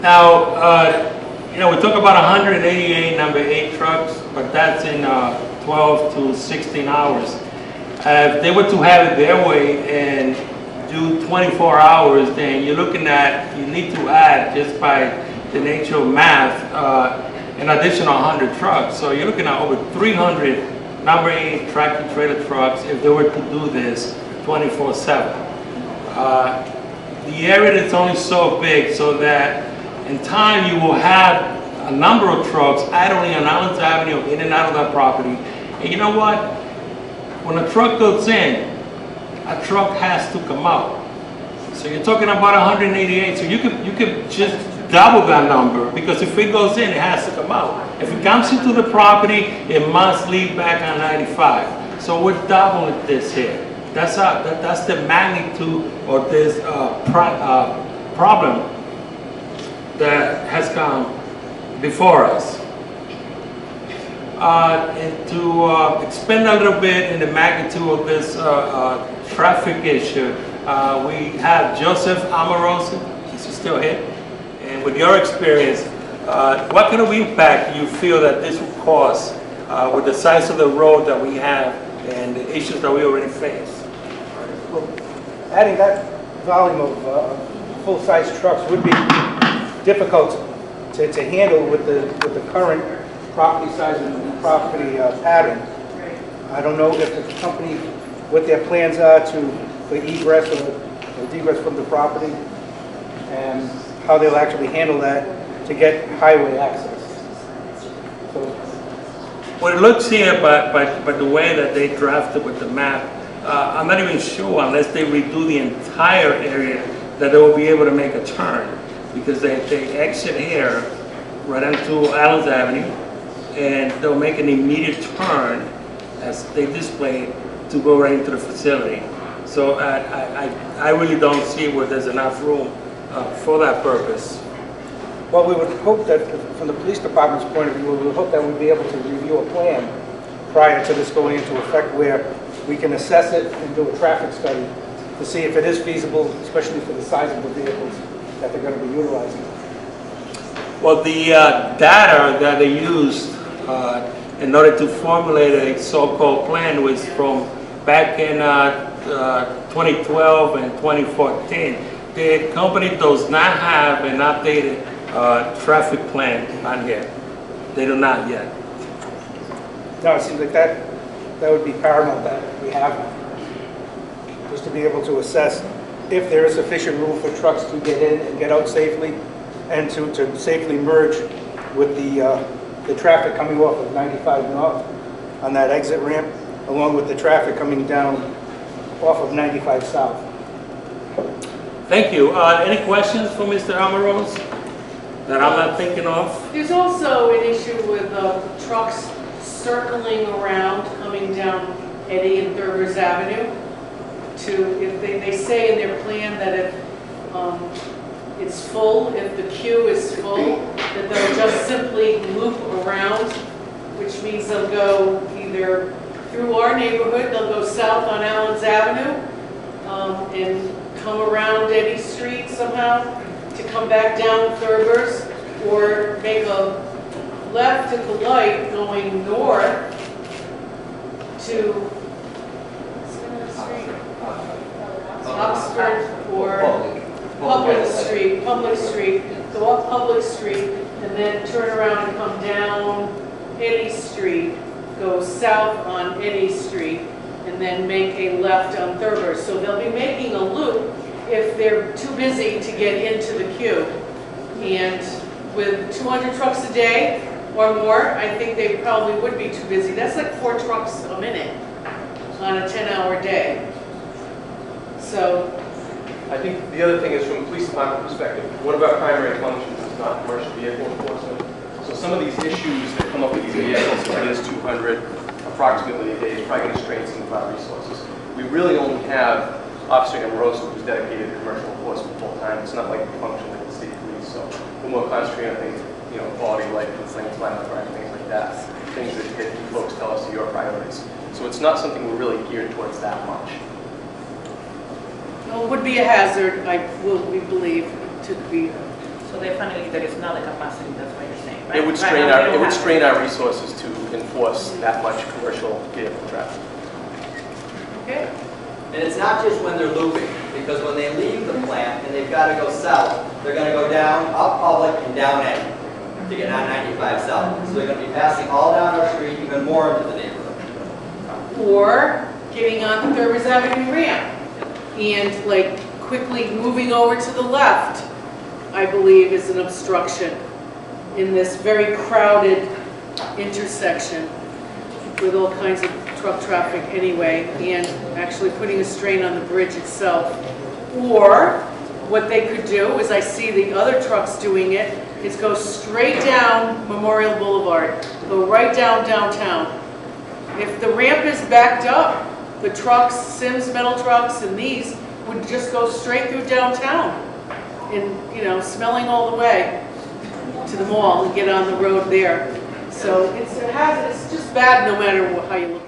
Now, you know, we talk about 188 number 8 trucks, but that's in 12 to 16 hours. If they were to have it their way and do 24 hours, then you're looking at, you need to add, just by the nature of math, an additional 100 trucks. So you're looking at over 300 number 8 tractor trailer trucks if they were to do this 24/7. The area is only so big so that in time you will have a number of trucks idling on Allen's Avenue in and out of that property. And you know what? When a truck goes in, a truck has to come out. So you're talking about 188. So you could just double that number, because if it goes in, it has to come out. If it comes into the property, it must leave back on 95. So we're doubling this here. That's the magnitude of this problem that has come before us. And to expand a little bit in the magnitude of this traffic issue, we have Joseph Comoros. Is he still here? And with your experience, what kind of impact do you feel that this will cause with the size of the road that we have and the issues that we already face? Well, adding that volume of full-size trucks would be difficult to handle with the current property size and property pattern. I don't know if the company, what their plans are for egress or degress from the property, and how they'll actually handle that to get highway access. So, well, it looks here, by the way that they drafted with the map, I'm not even sure, unless they redo the entire area, that they will be able to make a turn, because they exit here right onto Allen's Avenue, and they'll make an immediate turn, as they display, to go right into the facility. So I really don't see where there's enough room for that purpose. well, we would hope that, from the police department's point of view, we would hope that we'd be able to review a plan prior to this going into effect, where we can assess it and do a traffic study to see if it is feasible, especially for the size of the vehicles that they're going to be utilizing. Well, the data that they used in order to formulate a so-called plan was from back in 2012 and 2014. The company does not have an updated traffic plan on here. They do not yet. No, it seems like that would be paramount that we have one, just to be able to assess if there is sufficient room for trucks to get in and get out safely, and to safely merge with the traffic coming off of 95 North on that exit ramp, along with the traffic coming down off of 95 South. Thank you. Any questions for Mr. Comoros that I'm not thinking of? There's also an issue with trucks circling around, coming down Eddy and Thurber's Avenue. If they say in their plan that if it's full, if the queue is full, that they'll just simply loop around, which means they'll go either through our neighborhood, they'll go south on Allen's Avenue, and come around Eddy Street somehow to come back down Thurber's, or make a left at the light going north to Oxford or Public Street, go up Public Street, and then turn around and come down Eddy Street, go south on Eddy Street, and then make a left on Thurber. So they'll be making a loop if they're too busy to get into the queue. And with 200 trucks a day or more, I think they probably would be too busy. That's like 4 trucks a minute on a 10-hour day. So I think the other thing is, from a police department perspective, one of our primary functions is not commercial vehicle enforcement. So some of these issues that come up with these vehicles, if it is 200 approximately a day, is probably going to strain some of our resources. We really only have Officer Amoroso, who's dedicated to commercial enforcement full time. It's not like we function like the state police, so we're more concentrated on things, you know, quality of life, complaints, violent crime, things like that. Things that you folks tell us are your priorities. So it's not something we're really geared towards that much. well, it would be a hazard, we believe, to be. So So definitely there is not a capacity, that's what you're saying, right? It would Right strain now, we our, don't it would have strain our resources to enforce that much commercial vehicle traffic. Okay, And it's not just when they're looping, because when they leave the plant and they've got to go south, they're going to go down, up Public and down Eddy to get on 95 south. So they're going to be passing all down our street, even more into the neighborhood. or getting on the Third Avenue ramp and like quickly moving over to the left, I believe is an obstruction in this very crowded intersection with all kinds of truck traffic anyway, and actually putting a strain on the bridge itself. Or what they could do is, I see the other trucks doing it, is go straight down Memorial Boulevard, go right down downtown. If the ramp is backed up, the trucks, Sims metal trucks and these would just go straight through downtown and, you know, smelling all the way to the mall and get on the road there. So it's a hazard, it's just bad no matter how you look at it.